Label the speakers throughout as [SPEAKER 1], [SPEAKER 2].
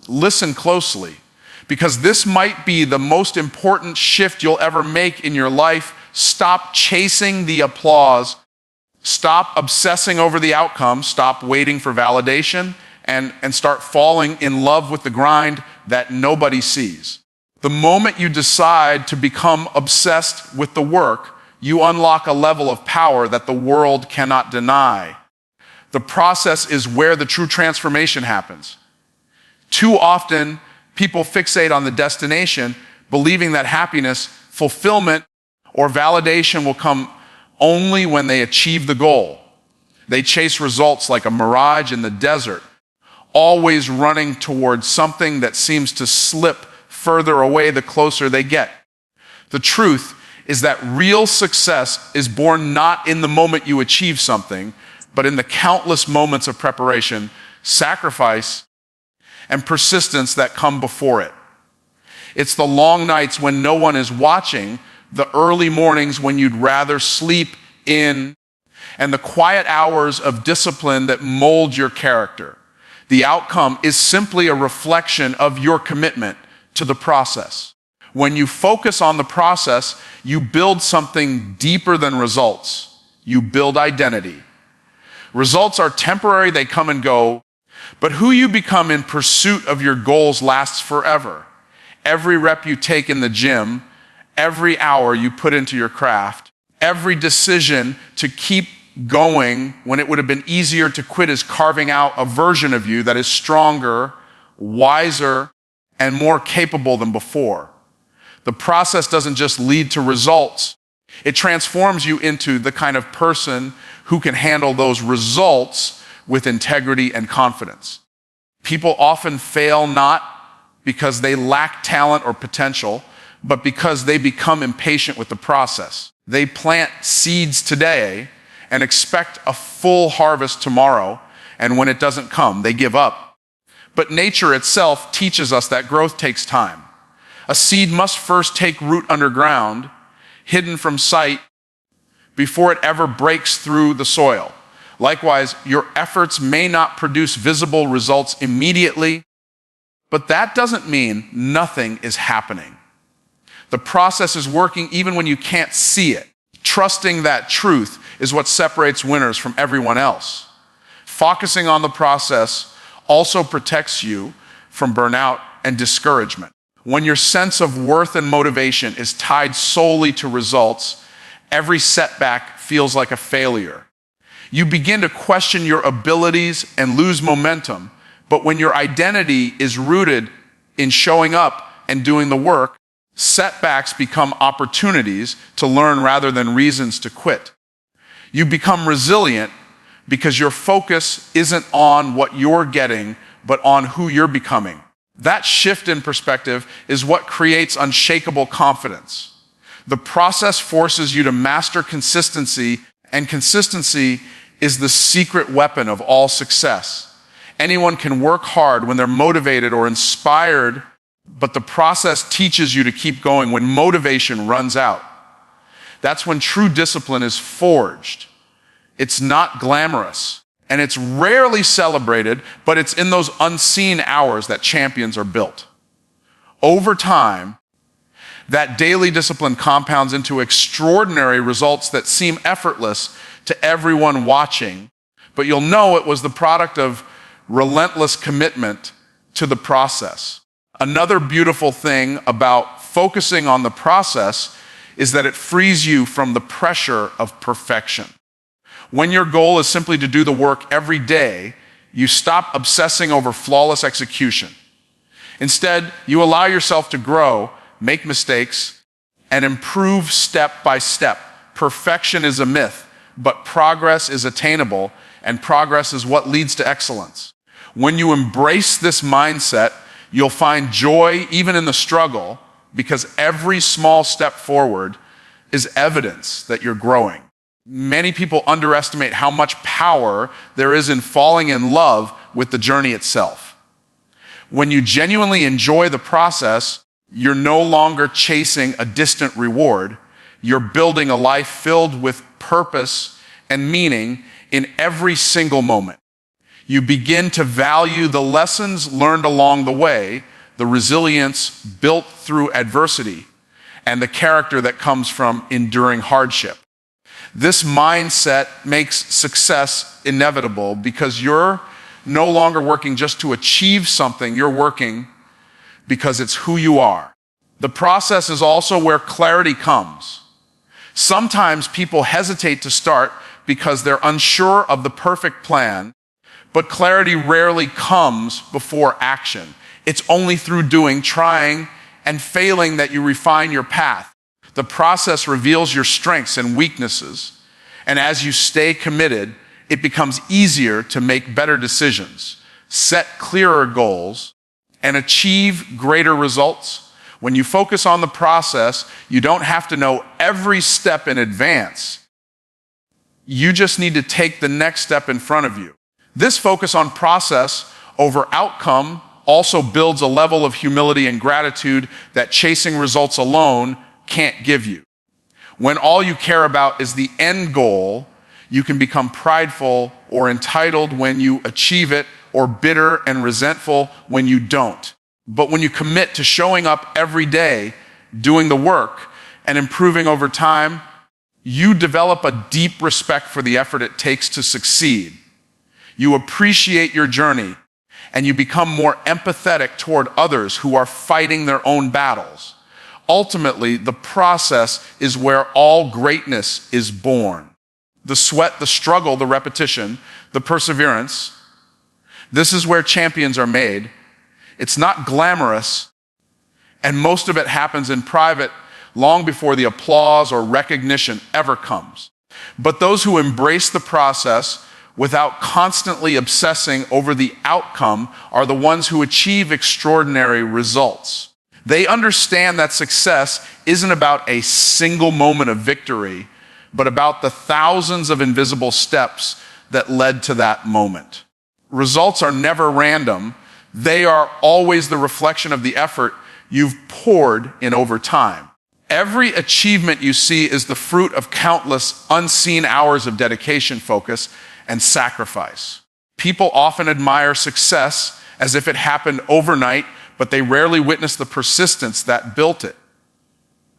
[SPEAKER 1] Listen closely, because this might be the most important shift you'll ever make in your life. Stop chasing the applause. Stop obsessing over the outcome. Stop waiting for validation and start falling in love with the grind that nobody sees. The moment you decide to become obsessed with the work, you unlock a level of power that the world cannot deny. The process is where the true transformation happens. Too often, people fixate on the destination, believing that happiness, fulfillment, or validation will come only when they achieve the goal. They chase results like a mirage in the desert, always running towards something that seems to slip further away the closer they get. The truth is that real success is born not in the moment you achieve something, but in the countless moments of preparation, sacrifice, and persistence that come before it. It's the long nights when no one is watching, the early mornings when you'd rather sleep in, and the quiet hours of discipline that mold your character. The outcome is simply a reflection of your commitment to the process. When you focus on the process, you build something deeper than results. You build identity. Results are temporary, they come and go, but who you become in pursuit of your goals lasts forever. Every rep you take in the gym, every hour you put into your craft, every decision to keep going when it would have been easier to quit is carving out a version of you that is stronger, wiser, and more capable than before. The process doesn't just lead to results. It transforms you into the kind of person who can handle those results with integrity and confidence. People often fail not because they lack talent or potential, but because they become impatient with the process. They plant seeds today and expect a full harvest tomorrow, and when it doesn't come, they give up. But nature itself teaches us that growth takes time. A seed must first take root underground, hidden from sight, before it ever breaks through the soil. Likewise, your efforts may not produce visible results immediately, but that doesn't mean nothing is happening. The process is working even when you can't see it. Trusting that truth is what separates winners from everyone else. Focusing on the process also protects you from burnout and discouragement. When your sense of worth and motivation is tied solely to results, every setback feels like a failure. You begin to question your abilities and lose momentum, but when your identity is rooted in showing up and doing the work, setbacks become opportunities to learn rather than reasons to quit. You become resilient because your focus isn't on what you're getting, but on who you're becoming. That shift in perspective is what creates unshakable confidence. The process forces you to master consistency, and consistency is the secret weapon of all success. Anyone can work hard when they're motivated or inspired, but the process teaches you to keep going when motivation runs out. That's when true discipline is forged. It's not glamorous, and it's rarely celebrated, but it's in those unseen hours that champions are built. Over time, that daily discipline compounds into extraordinary results that seem effortless to everyone watching, but you'll know it was the product of relentless commitment to the process. Another beautiful thing about focusing on the process is that it frees you from the pressure of perfection. When your goal is simply to do the work every day, you stop obsessing over flawless execution. Instead, you allow yourself to grow, make mistakes, and improve step by step. Perfection is a myth, but progress is attainable, and progress is what leads to excellence. When you embrace this mindset, you'll find joy even in the struggle, because every small step forward is evidence that you're growing. Many people underestimate how much power there is in falling in love with the journey itself. When you genuinely enjoy the process, you're no longer chasing a distant reward. You're building a life filled with purpose and meaning in every single moment. You begin to value the lessons learned along the way, the resilience built through adversity, and the character that comes from enduring hardship. This mindset makes success inevitable because you're no longer working just to achieve something, you're working because it's who you are. The process is also where clarity comes. Sometimes people hesitate to start because they're unsure of the perfect plan, but clarity rarely comes before action. It's only through doing, trying, and failing that you refine your path. The process reveals your strengths and weaknesses, and as you stay committed, it becomes easier to make better decisions, set clearer goals, and achieve greater results. When you focus on the process, you don't have to know every step in advance. You just need to take the next step in front of you. This focus on process over outcome also builds a level of humility and gratitude that chasing results alone can't give you. When all you care about is the end goal, you can become prideful or entitled when you achieve it, or bitter and resentful when you don't. But when you commit to showing up every day, doing the work, and improving over time, you develop a deep respect for the effort it takes to succeed. You appreciate your journey, and you become more empathetic toward others who are fighting their own battles. Ultimately, the process is where all greatness is born. The sweat, the struggle, the repetition, the perseverance. This is where champions are made. It's not glamorous, and most of it happens in private long before the applause or recognition ever comes. But those who embrace the process without constantly obsessing over the outcome are the ones who achieve extraordinary results. They understand that success isn't about a single moment of victory, but about the thousands of invisible steps that led to that moment. Results are never random. They are always the reflection of the effort you've poured in over time. Every achievement you see is the fruit of countless unseen hours of dedication, focus, and sacrifice. People often admire success as if it happened overnight, but they rarely witness the persistence that built it.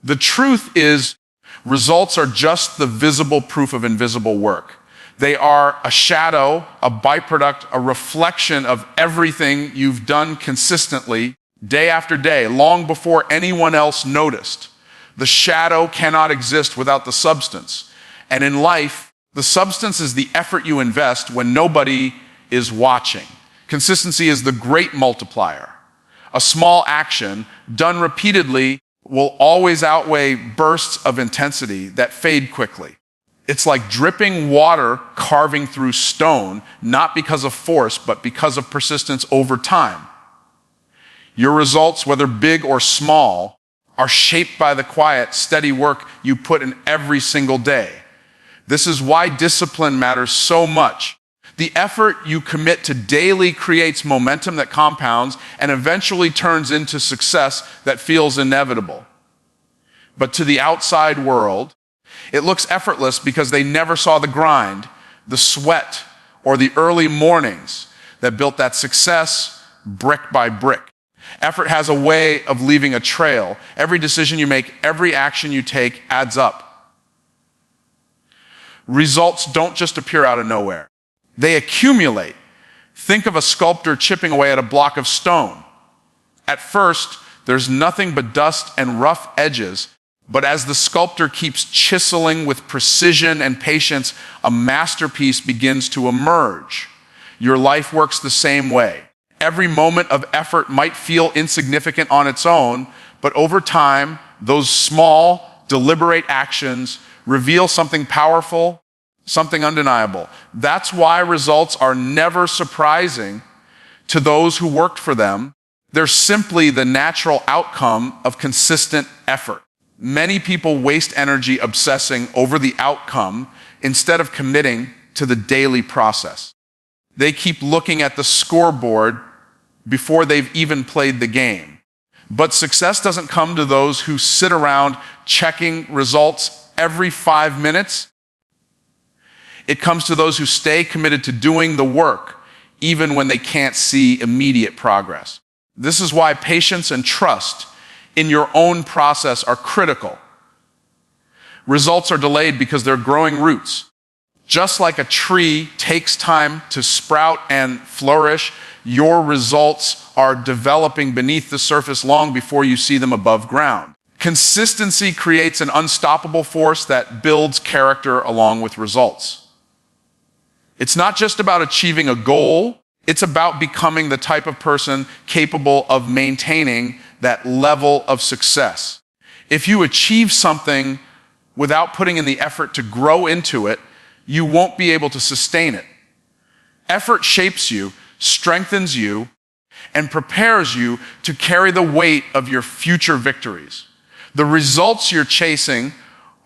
[SPEAKER 1] The truth is, results are just the visible proof of invisible work. They are a shadow, a byproduct, a reflection of everything you've done consistently, day after day, long before anyone else noticed. The shadow cannot exist without the substance. And in life, the substance is the effort you invest when nobody is watching. Consistency is the great multiplier. A small action done repeatedly will always outweigh bursts of intensity that fade quickly. It's like dripping water carving through stone, not because of force, but because of persistence over time. Your results, whether big or small, are shaped by the quiet, steady work you put in every single day. This is why discipline matters so much. The effort you commit to daily creates momentum that compounds and eventually turns into success that feels inevitable. But to the outside world, it looks effortless because they never saw the grind, the sweat, or the early mornings that built that success brick by brick. Effort has a way of leaving a trail. Every decision you make, every action you take adds up. Results don't just appear out of nowhere. They accumulate. Think of a sculptor chipping away at a block of stone. At first, there's nothing but dust and rough edges, but as the sculptor keeps chiseling with precision and patience, a masterpiece begins to emerge. Your life works the same way. Every moment of effort might feel insignificant on its own, but over time, those small, deliberate actions reveal something powerful, something undeniable. That's why results are never surprising to those who worked for them. They're simply the natural outcome of consistent effort. Many people waste energy obsessing over the outcome instead of committing to the daily process. They keep looking at the scoreboard before they've even played the game. But success doesn't come to those who sit around checking results every 5 minutes. It comes to those who stay committed to doing the work, even when they can't see immediate progress. This is why patience and trust in your own process are critical. Results are delayed because they're growing roots. Just like a tree takes time to sprout and flourish, your results are developing beneath the surface long before you see them above ground. Consistency creates an unstoppable force that builds character along with results. It's not just about achieving a goal, it's about becoming the type of person capable of maintaining that level of success. If you achieve something without putting in the effort to grow into it, you won't be able to sustain it. Effort shapes you, strengthens you, and prepares you to carry the weight of your future victories. The results you're chasing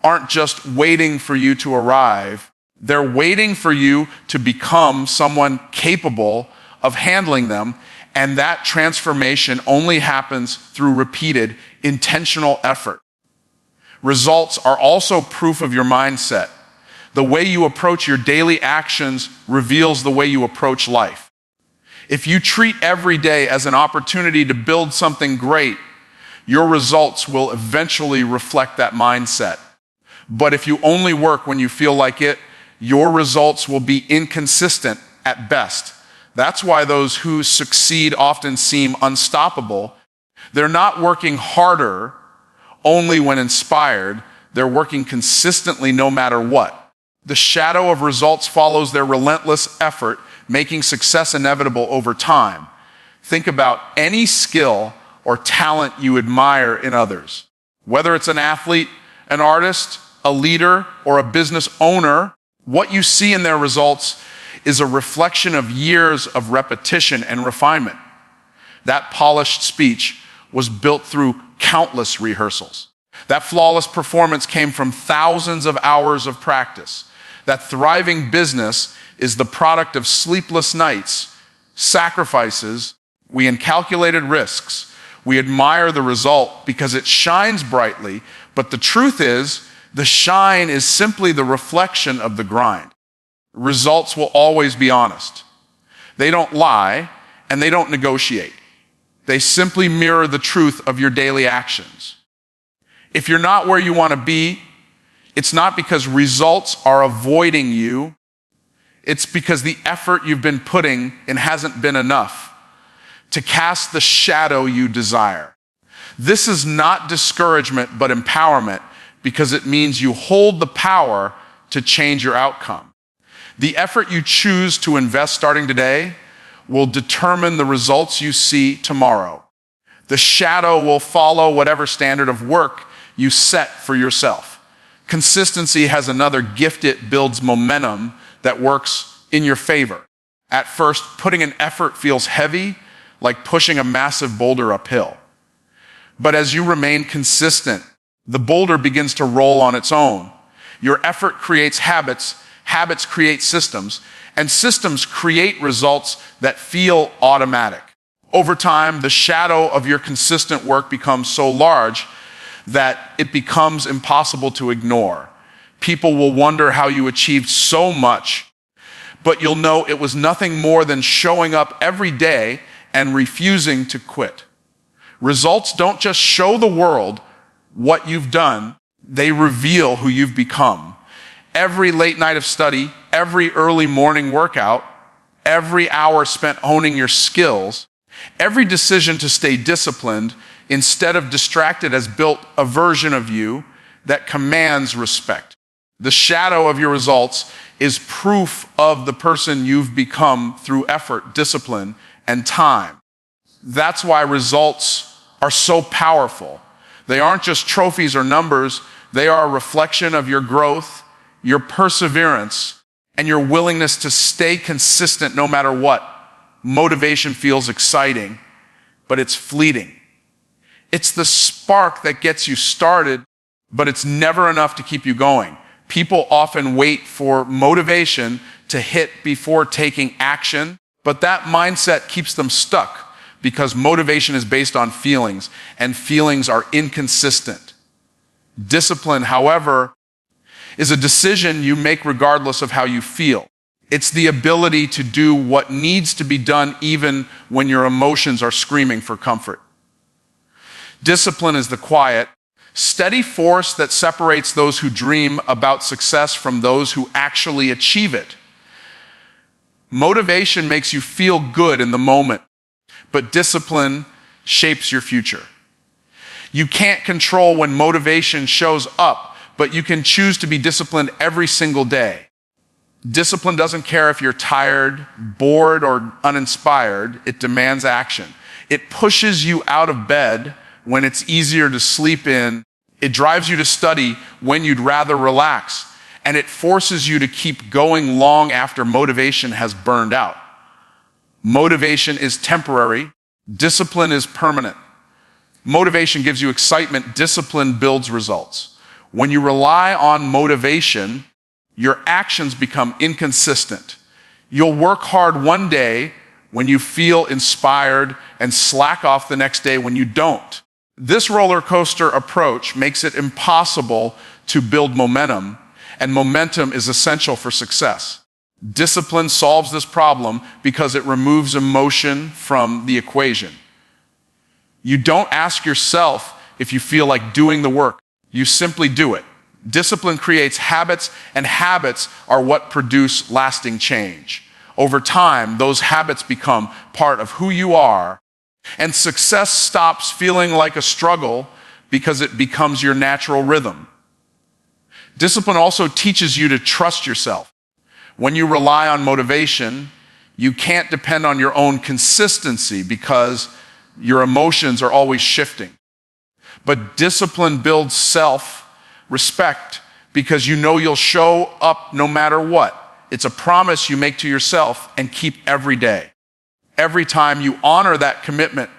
[SPEAKER 1] aren't just waiting for you to arrive. They're waiting for you to become someone capable of handling them, and that transformation only happens through repeated, intentional effort. Results are also proof of your mindset. The way you approach your daily actions reveals the way you approach life. If you treat every day as an opportunity to build something great, your results will eventually reflect that mindset. But if you only work when you feel like it, your results will be inconsistent at best. That's why those who succeed often seem unstoppable. They're not working harder only when inspired. They're working consistently no matter what. The shadow of results follows their relentless effort, making success inevitable over time. Think about any skill or talent you admire in others. Whether it's an athlete, an artist, a leader, or a business owner, what you see in their results is a reflection of years of repetition and refinement. That polished speech was built through countless rehearsals. That flawless performance came from thousands of hours of practice. That thriving business is the product of sleepless nights, sacrifices, and calculated risks. We admire the result because it shines brightly, but the truth is, the shine is simply the reflection of the grind. Results will always be honest. They don't lie, and they don't negotiate. They simply mirror the truth of your daily actions. If you're not where you want to be, it's not because results are avoiding you. It's because the effort you've been putting in hasn't been enough to cast the shadow you desire. This is not discouragement, but empowerment, because it means you hold the power to change your outcome. The effort you choose to invest starting today will determine the results you see tomorrow. The shadow will follow whatever standard of work you set for yourself. Consistency has another gift. It builds momentum that works in your favor. At first, putting an effort feels heavy, like pushing a massive boulder uphill. But as you remain consistent, the boulder begins to roll on its own. Your effort creates habits, habits create systems, and systems create results that feel automatic. Over time, the shadow of your consistent work becomes so large that it becomes impossible to ignore. People will wonder how you achieved so much, but you'll know it was nothing more than showing up every day and refusing to quit. Results don't just show the world what you've done, they reveal who you've become. Every late night of study, every early morning workout, every hour spent honing your skills, every decision to stay disciplined instead of distracted has built a version of you that commands respect. The shadow of your results is proof of the person you've become through effort, discipline, and time. That's why results are so powerful. They aren't just trophies or numbers, they are a reflection of your growth, your perseverance, and your willingness to stay consistent no matter what. Motivation feels exciting, but it's fleeting. It's the spark that gets you started, but it's never enough to keep you going. People often wait for motivation to hit before taking action, but that mindset keeps them stuck because motivation is based on feelings, and feelings are inconsistent. Discipline, however, is a decision you make regardless of how you feel. It's the ability to do what needs to be done even when your emotions are screaming for comfort. Discipline is the quiet, steady force that separates those who dream about success from those who actually achieve it. Motivation makes you feel good in the moment, but discipline shapes your future. You can't control when motivation shows up, but you can choose to be disciplined every single day. Discipline doesn't care if you're tired, bored, or uninspired. It demands action. It pushes you out of bed when it's easier to sleep in. It drives you to study when you'd rather relax. And it forces you to keep going long after motivation has burned out. Motivation is temporary. Discipline is permanent. Motivation gives you excitement. Discipline builds results. When you rely on motivation, your actions become inconsistent. You'll work hard one day when you feel inspired and slack off the next day when you don't. This roller coaster approach makes it impossible to build momentum, and momentum is essential for success. Discipline solves this problem because it removes emotion from the equation. You don't ask yourself if you feel like doing the work. You simply do it. Discipline creates habits, and habits are what produce lasting change. Over time, those habits become part of who you are, and success stops feeling like a struggle because it becomes your natural rhythm. Discipline also teaches you to trust yourself. When you rely on motivation, you can't depend on your own consistency because your emotions are always shifting. But discipline builds self-respect because you know you'll show up no matter what. It's a promise you make to yourself and keep every day. Every time you honor that commitment,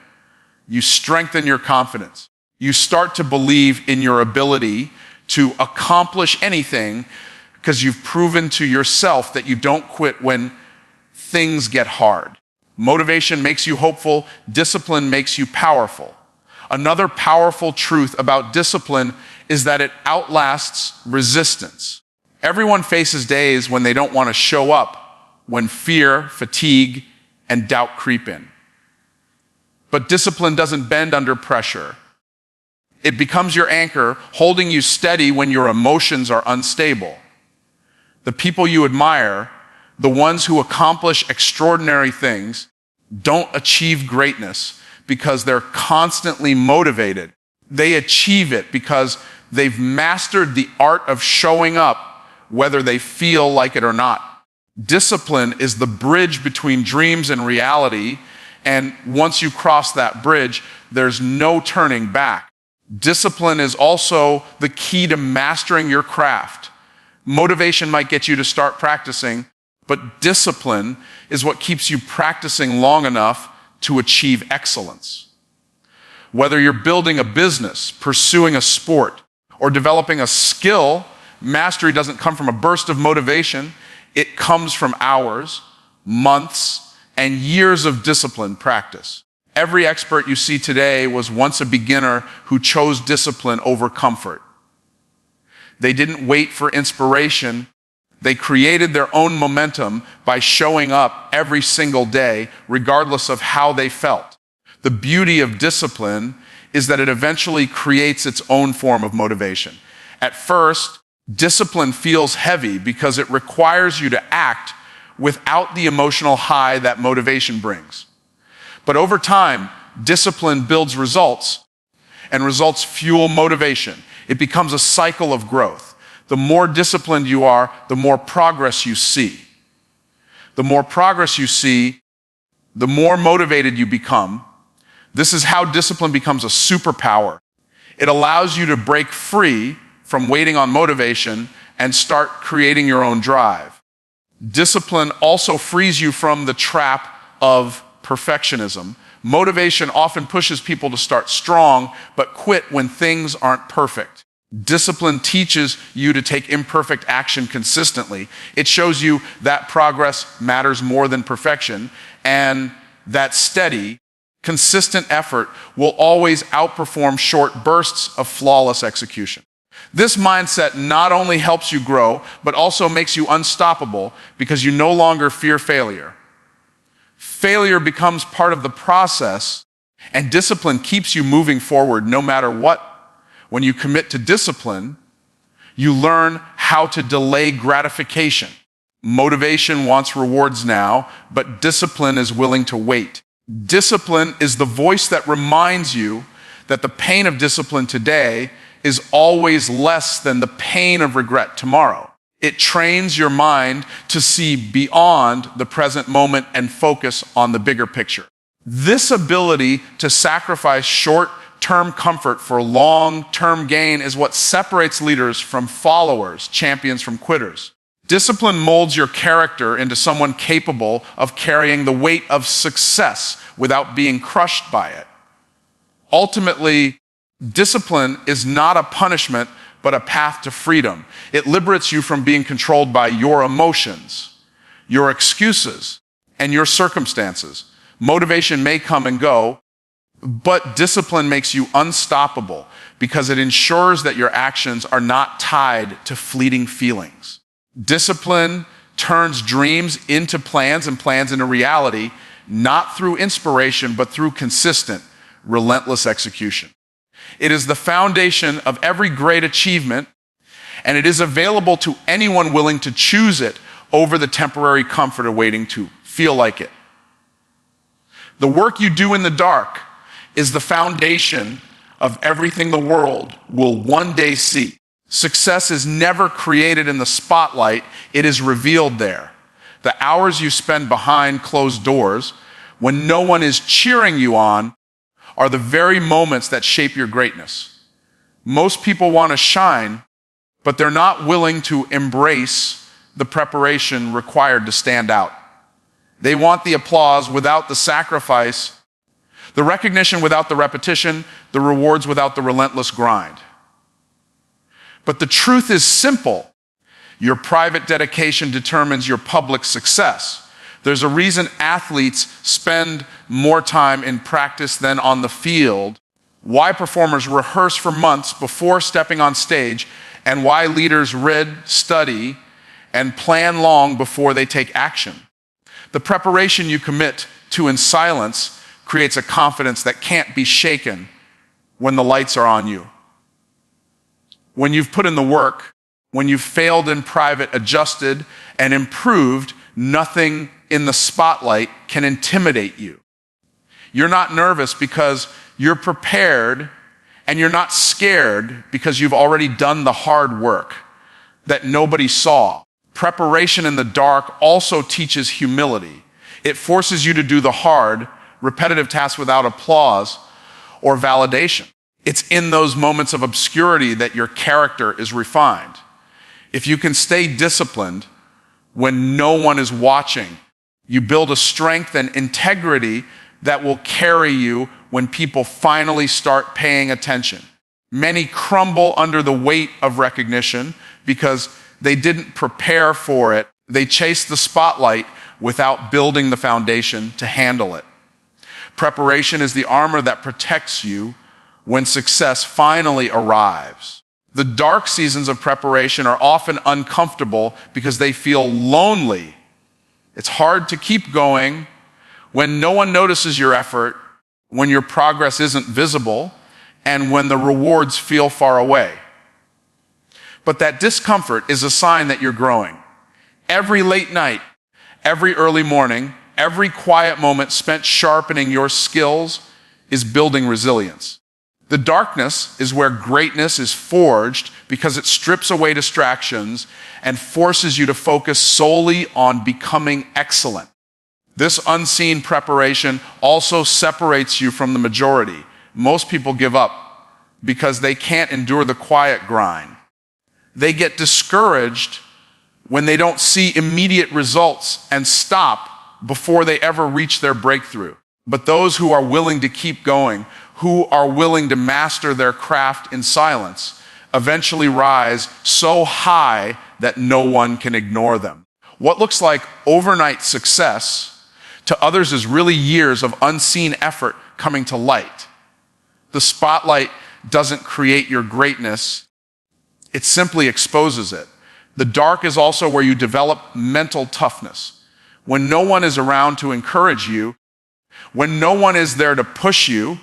[SPEAKER 1] you strengthen your confidence. You start to believe in your ability to accomplish anything because you've proven to yourself that you don't quit when things get hard. Motivation makes you hopeful. Discipline makes you powerful. Another powerful truth about discipline is that it outlasts resistance. Everyone faces days when they don't want to show up, when fear, fatigue, and doubt creep in. But discipline doesn't bend under pressure. It becomes your anchor, holding you steady when your emotions are unstable. The people you admire, the ones who accomplish extraordinary things, don't achieve greatness because they're constantly motivated. They achieve it because they've mastered the art of showing up whether they feel like it or not. Discipline is the bridge between dreams and reality, and once you cross that bridge, there's no turning back. Discipline is also the key to mastering your craft. Motivation might get you to start practicing, but discipline is what keeps you practicing long enough to achieve excellence. Whether you're building a business, pursuing a sport, or developing a skill, mastery doesn't come from a burst of motivation. It comes from hours, months, and years of disciplined practice. Every expert you see today was once a beginner who chose discipline over comfort. They didn't wait for inspiration. They created their own momentum by showing up every single day, regardless of how they felt. The beauty of discipline is that it eventually creates its own form of motivation. At first, discipline feels heavy because it requires you to act without the emotional high that motivation brings. But over time, discipline builds results, and results fuel motivation. It becomes a cycle of growth. The more disciplined you are, the more progress you see. The more progress you see, the more motivated you become. This is how discipline becomes a superpower. It allows you to break free from waiting on motivation and start creating your own drive. Discipline also frees you from the trap of perfectionism. Motivation often pushes people to start strong, but quit when things aren't perfect. Discipline teaches you to take imperfect action consistently. It shows you that progress matters more than perfection, and that steady, consistent effort will always outperform short bursts of flawless execution. This mindset not only helps you grow, but also makes you unstoppable because you no longer fear failure. Failure becomes part of the process, and discipline keeps you moving forward no matter what. When you commit to discipline, you learn how to delay gratification. Motivation wants rewards now, but discipline is willing to wait. Discipline is the voice that reminds you that the pain of discipline today is always less than the pain of regret tomorrow. It trains your mind to see beyond the present moment and focus on the bigger picture. This ability to sacrifice short-term comfort for long-term gain is what separates leaders from followers, champions from quitters. Discipline molds your character into someone capable of carrying the weight of success without being crushed by it. Ultimately, discipline is not a punishment, but a path to freedom. It liberates you from being controlled by your emotions, your excuses, and your circumstances. Motivation may come and go, but discipline makes you unstoppable because it ensures that your actions are not tied to fleeting feelings. Discipline turns dreams into plans and plans into reality, not through inspiration, but through consistent, relentless execution. It is the foundation of every great achievement, and it is available to anyone willing to choose it over the temporary comfort of waiting to feel like it. The work you do in the dark is the foundation of everything the world will one day see. Success is never created in the spotlight, it is revealed there. The hours you spend behind closed doors, when no one is cheering you on, are the very moments that shape your greatness. Most people want to shine, but they're not willing to embrace the preparation required to stand out. They want the applause without the sacrifice, the recognition without the repetition, the rewards without the relentless grind. But the truth is simple. Your private dedication determines your public success. There's a reason athletes spend more time in practice than on the field, why performers rehearse for months before stepping on stage, and why leaders read, study, and plan long before they take action. The preparation you commit to in silence creates a confidence that can't be shaken when the lights are on you. When you've put in the work, when you've failed in private, adjusted, and improved, nothing in the spotlight can intimidate you. You're not nervous because you're prepared, and you're not scared because you've already done the hard work that nobody saw. Preparation in the dark also teaches humility. It forces you to do the hard, repetitive tasks without applause or validation. It's in those moments of obscurity that your character is refined. If you can stay disciplined when no one is watching, you build a strength and integrity that will carry you when people finally start paying attention. Many crumble under the weight of recognition because they didn't prepare for it. They chase the spotlight without building the foundation to handle it. Preparation is the armor that protects you when success finally arrives. The dark seasons of preparation are often uncomfortable because they feel lonely. It's hard to keep going when no one notices your effort, when your progress isn't visible, and when the rewards feel far away. But that discomfort is a sign that you're growing. Every late night, every early morning, every quiet moment spent sharpening your skills is building resilience. The darkness is where greatness is forged because it strips away distractions and forces you to focus solely on becoming excellent. This unseen preparation also separates you from the majority. Most people give up because they can't endure the quiet grind. They get discouraged when they don't see immediate results and stop before they ever reach their breakthrough. But those who are willing to keep going, who are willing to master their craft in silence, eventually rise so high that no one can ignore them. What looks like overnight success to others is really years of unseen effort coming to light. The spotlight doesn't create your greatness, It simply exposes it. The dark is also where you develop mental toughness. When no one is around to encourage you, when no one is there to push you,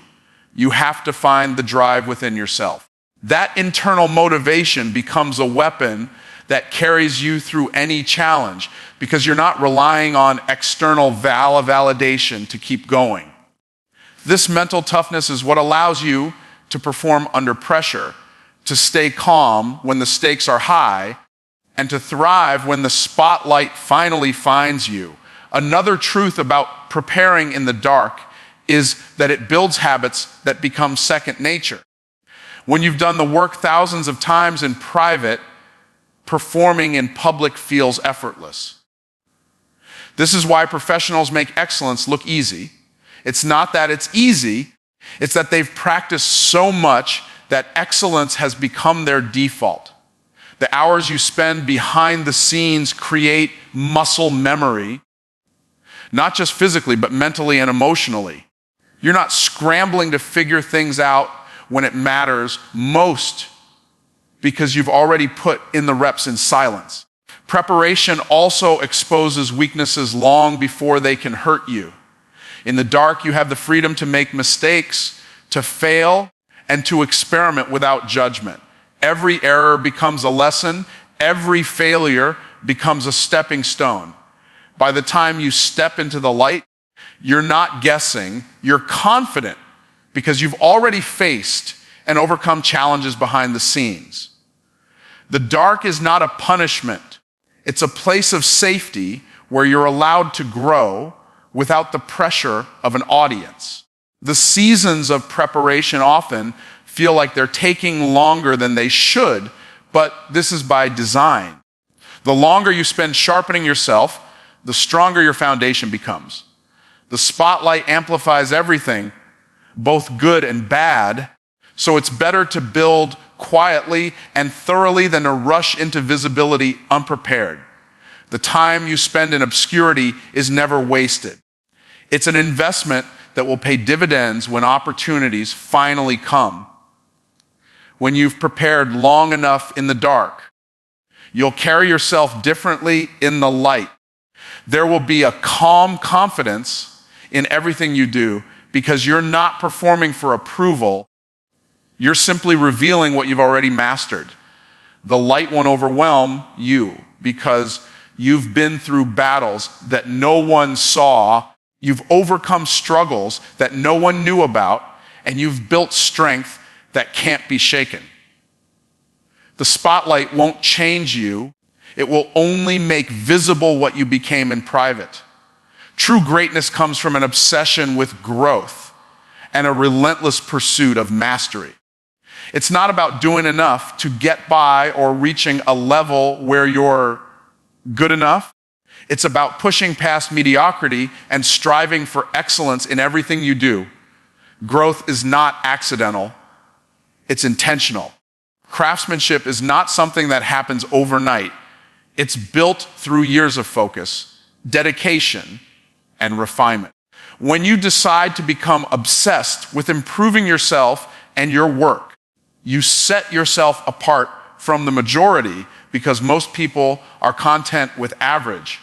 [SPEAKER 1] you have to find the drive within yourself. That internal motivation becomes a weapon that carries you through any challenge because you're not relying on external validation to keep going. This mental toughness is what allows you to perform under pressure, to stay calm when the stakes are high, and to thrive when the spotlight finally finds you. Another truth about preparing in the dark is that it builds habits that become second nature. When you've done the work thousands of times in private, performing in public feels effortless. This is why professionals make excellence look easy. It's not that it's easy, it's that they've practiced so much that excellence has become their default. The hours you spend behind the scenes create muscle memory, not just physically, but mentally and emotionally. You're not scrambling to figure things out when it matters most because you've already put in the reps in silence. Preparation also exposes weaknesses long before they can hurt you. In the dark, you have the freedom to make mistakes, to fail, and to experiment without judgment. Every error becomes a lesson. Every failure becomes a stepping stone. By the time you step into the light, you're not guessing, you're confident because you've already faced and overcome challenges behind the scenes. The dark is not a punishment. It's a place of safety where you're allowed to grow without the pressure of an audience. The seasons of preparation often feel like they're taking longer than they should, but this is by design. The longer you spend sharpening yourself, the stronger your foundation becomes. The spotlight amplifies everything, both good and bad, so it's better to build quietly and thoroughly than to rush into visibility unprepared. The time you spend in obscurity is never wasted. It's an investment that will pay dividends when opportunities finally come. When you've prepared long enough in the dark, you'll carry yourself differently in the light. There will be a calm confidence in everything you do because you're not performing for approval. You're simply revealing what you've already mastered. The light won't overwhelm you because you've been through battles that no one saw. You've overcome struggles that no one knew about, and you've built strength that can't be shaken. The spotlight won't change you. It will only make visible what you became in private. True greatness comes from an obsession with growth and a relentless pursuit of mastery. It's not about doing enough to get by or reaching a level where you're good enough. It's about pushing past mediocrity and striving for excellence in everything you do. Growth is not accidental. It's intentional. Craftsmanship is not something that happens overnight. It's built through years of focus, dedication, and refinement. When you decide to become obsessed with improving yourself and your work, you set yourself apart from the majority because most people are content with average,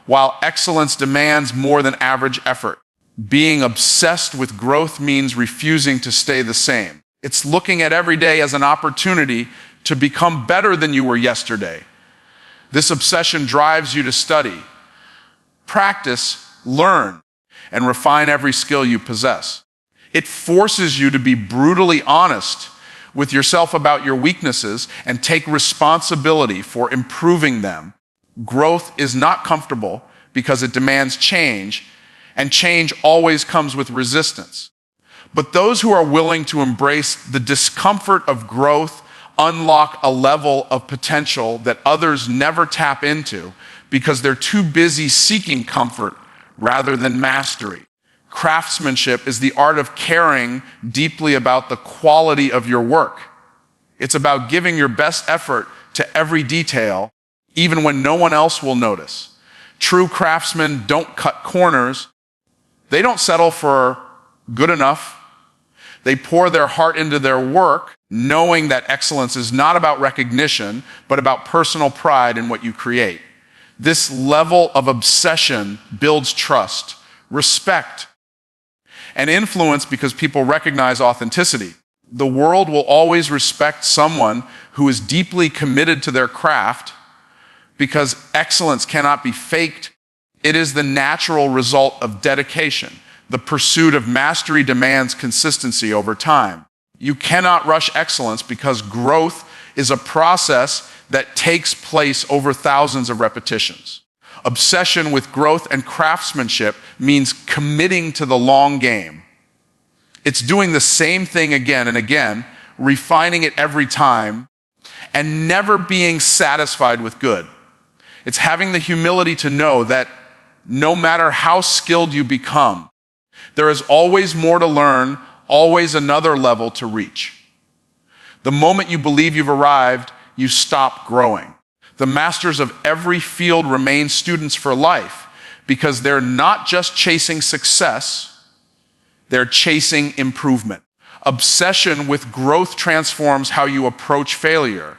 [SPEAKER 1] while excellence demands more than average effort. Being obsessed with growth means refusing to stay the same. It's looking at every day as an opportunity to become better than you were yesterday. This obsession drives you to study, practice, learn, and refine every skill you possess. It forces you to be brutally honest with yourself about your weaknesses and take responsibility for improving them. Growth is not comfortable because it demands change, and change always comes with resistance. But those who are willing to embrace the discomfort of growth unlock a level of potential that others never tap into because they're too busy seeking comfort rather than mastery. Craftsmanship is the art of caring deeply about the quality of your work. It's about giving your best effort to every detail, even when no one else will notice. True craftsmen don't cut corners. They don't settle for good enough. They pour their heart into their work, knowing that excellence is not about recognition, but about personal pride in what you create. This level of obsession builds trust, respect, and influence because people recognize authenticity. The world will always respect someone who is deeply committed to their craft because excellence cannot be faked. It is the natural result of dedication. The pursuit of mastery demands consistency over time. You cannot rush excellence because growth is a process that takes place over thousands of repetitions. Obsession with growth and craftsmanship means committing to the long game. It's doing the same thing again and again, refining it every time, and never being satisfied with good. It's having the humility to know that no matter how skilled you become, there is always more to learn, always another level to reach. The moment you believe you've arrived, you stop growing. The masters of every field remain students for life because they're not just chasing success, they're chasing improvement. Obsession with growth transforms how you approach failure.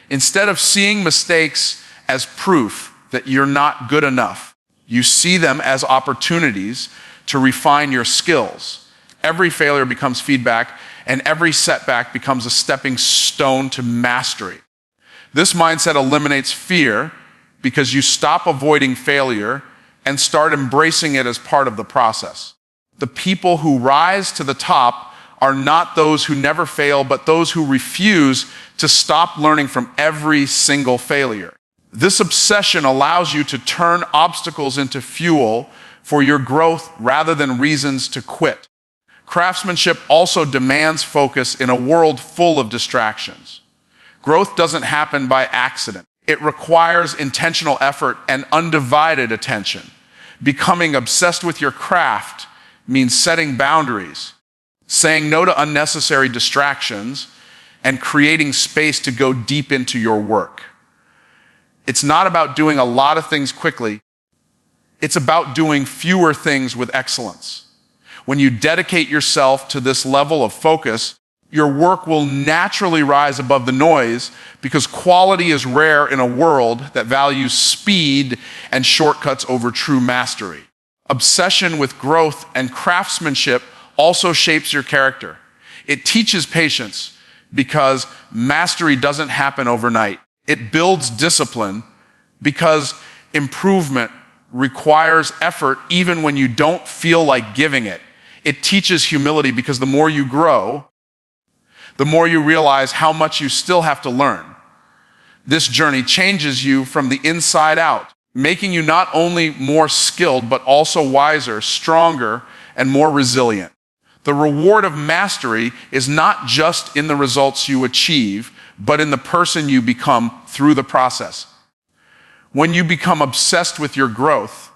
[SPEAKER 1] Instead of seeing mistakes as proof that you're not good enough, you see them as opportunities to refine your skills. Every failure becomes feedback, and every setback becomes a stepping stone to mastery. This mindset eliminates fear because you stop avoiding failure and start embracing it as part of the process. The people who rise to the top are not those who never fail, but those who refuse to stop learning from every single failure. This obsession allows you to turn obstacles into fuel for your growth rather than reasons to quit. Craftsmanship also demands focus in a world full of distractions. Growth doesn't happen by accident. It requires intentional effort and undivided attention. Becoming obsessed with your craft means setting boundaries, saying no to unnecessary distractions, and creating space to go deep into your work. It's not about doing a lot of things quickly. It's about doing fewer things with excellence. When you dedicate yourself to this level of focus, your work will naturally rise above the noise because quality is rare in a world that values speed and shortcuts over true mastery. Obsession with growth and craftsmanship also shapes your character. It teaches patience because mastery doesn't happen overnight. It builds discipline because improvement requires effort even when you don't feel like giving it. It teaches humility because the more you grow, the more you realize how much you still have to learn. This journey changes you from the inside out, making you not only more skilled, but also wiser, stronger, and more resilient. The reward of mastery is not just in the results you achieve, but in the person you become through the process. When you become obsessed with your growth,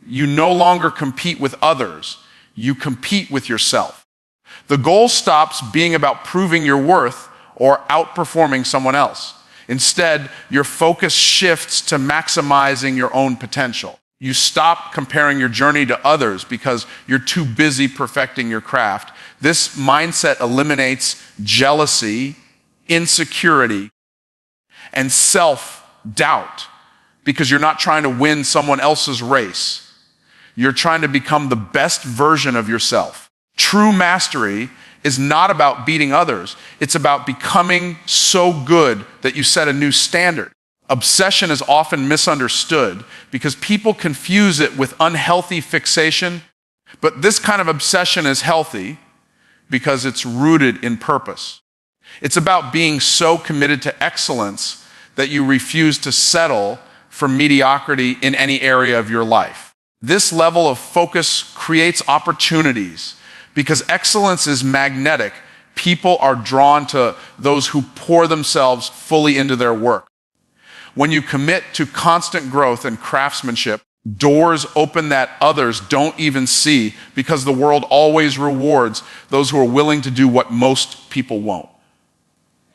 [SPEAKER 1] you no longer compete with others, you compete with yourself. The goal stops being about proving your worth or outperforming someone else. Instead, your focus shifts to maximizing your own potential. You stop comparing your journey to others because you're too busy perfecting your craft. This mindset eliminates jealousy, insecurity, and self-doubt because you're not trying to win someone else's race. You're trying to become the best version of yourself. True mastery is not about beating others. It's about becoming so good that you set a new standard. Obsession is often misunderstood because people confuse it with unhealthy fixation, but this kind of obsession is healthy because it's rooted in purpose. It's about being so committed to excellence that you refuse to settle for mediocrity in any area of your life. This level of focus creates opportunities because excellence is magnetic. People are drawn to those who pour themselves fully into their work. When you commit to constant growth and craftsmanship, doors open that others don't even see because the world always rewards those who are willing to do what most people won't.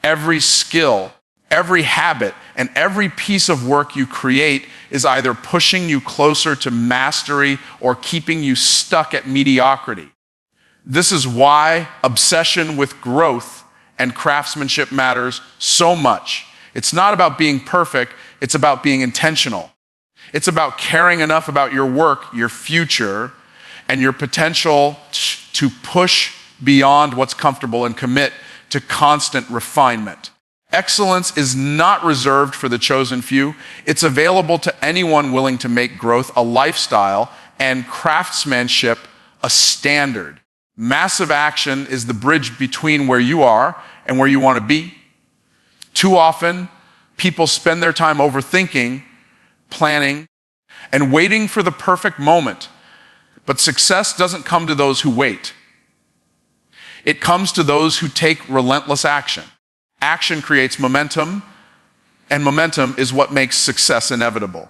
[SPEAKER 1] Every skill, every habit, and every piece of work you create is either pushing you closer to mastery or keeping you stuck at mediocrity. This is why obsession with growth and craftsmanship matters so much. It's not about being perfect, it's about being intentional. It's about caring enough about your work, your future, and your potential to push beyond what's comfortable and commit to constant refinement. Excellence is not reserved for the chosen few. It's available to anyone willing to make growth a lifestyle and craftsmanship a standard. Massive action is the bridge between where you are and where you want to be. Too often, people spend their time overthinking, planning, and waiting for the perfect moment. But success doesn't come to those who wait. It comes to those who take relentless action. Action creates momentum, and momentum is what makes success inevitable.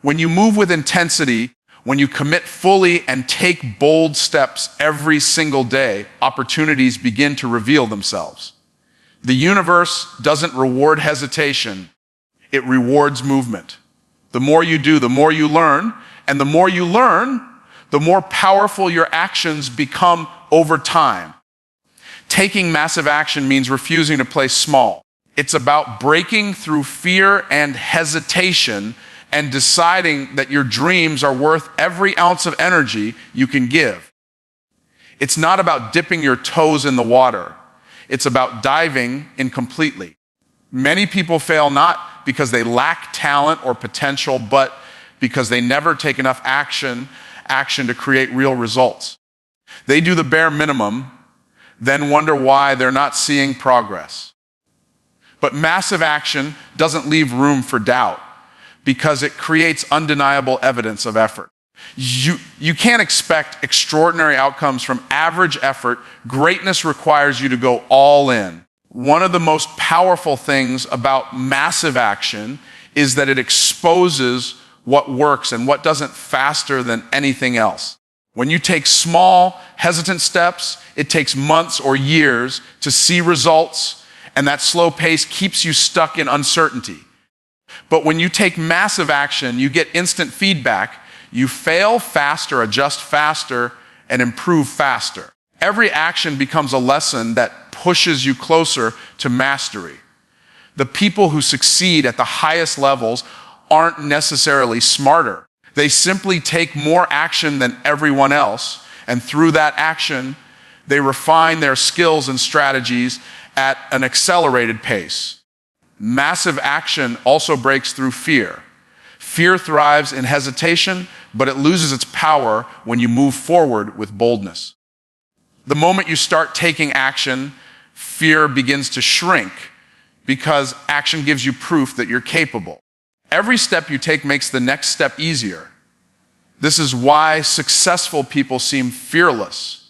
[SPEAKER 1] When you move with intensity, when you commit fully and take bold steps every single day, opportunities begin to reveal themselves. The universe doesn't reward hesitation, it rewards movement. The more you do, the more you learn, and the more you learn, the more powerful your actions become over time. Taking massive action means refusing to play small. It's about breaking through fear and hesitation and deciding that your dreams are worth every ounce of energy you can give. It's not about dipping your toes in the water. It's about diving in completely. Many people fail not because they lack talent or potential, but because they never take enough action to create real results. They do the bare minimum, then wonder why they're not seeing progress. But massive action doesn't leave room for doubt because it creates undeniable evidence of effort. You can't expect extraordinary outcomes from average effort. Greatness requires you to go all in. One of the most powerful things about massive action is that it exposes what works and what doesn't faster than anything else. When you take small, hesitant steps, it takes months or years to see results, and that slow pace keeps you stuck in uncertainty. But when you take massive action, you get instant feedback. You fail faster, adjust faster, and improve faster. Every action becomes a lesson that pushes you closer to mastery. The people who succeed at the highest levels aren't necessarily smarter. They simply take more action than everyone else, and through that action, they refine their skills and strategies at an accelerated pace. Massive action also breaks through fear. Fear thrives in hesitation, but it loses its power when you move forward with boldness. The moment you start taking action, fear begins to shrink because action gives you proof that you're capable. Every step you take makes the next step easier. This is why successful people seem fearless.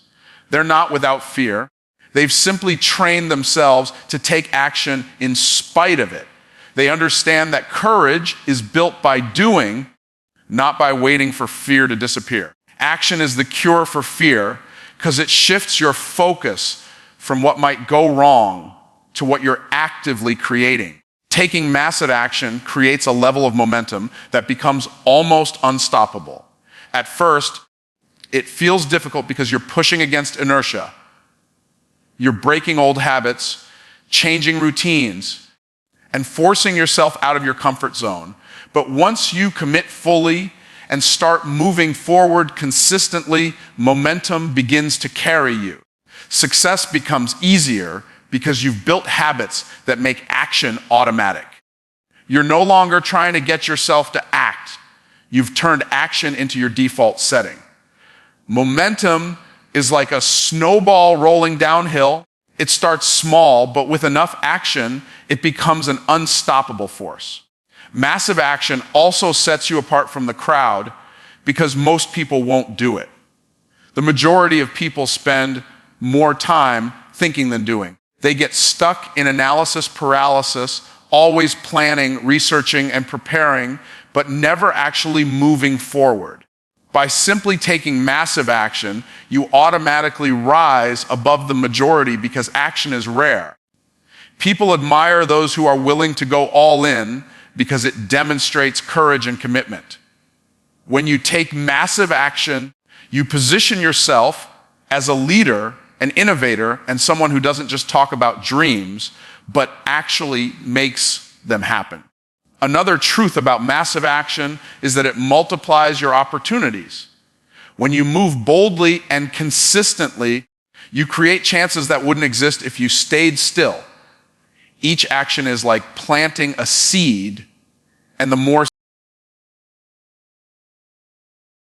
[SPEAKER 1] They're not without fear. They've simply trained themselves to take action in spite of it. They understand that courage is built by doing, not by waiting for fear to disappear. Action is the cure for fear because it shifts your focus from what might go wrong to what you're actively creating. Taking massive action creates a level of momentum that becomes almost unstoppable. At first, it feels difficult because you're pushing against inertia. You're breaking old habits, changing routines, and forcing yourself out of your comfort zone. But once you commit fully and start moving forward consistently, momentum begins to carry you. Success becomes easier because you've built habits that make action automatic. You're no longer trying to get yourself to act. You've turned action into your default setting. Momentum is like a snowball rolling downhill. It starts small, but with enough action, it becomes an unstoppable force. Massive action also sets you apart from the crowd because most people won't do it. The majority of people spend more time thinking than doing. They get stuck in analysis paralysis, always planning, researching, and preparing, but never actually moving forward. By simply taking massive action, you automatically rise above the majority because action is rare. People admire those who are willing to go all in because it demonstrates courage and commitment. When you take massive action, you position yourself as a leader, an innovator, and someone who doesn't just talk about dreams, but actually makes them happen. Another truth about massive action is that it multiplies your opportunities. When you move boldly and consistently, you create chances that wouldn't exist if you stayed still. Each action is like planting a seed, and the more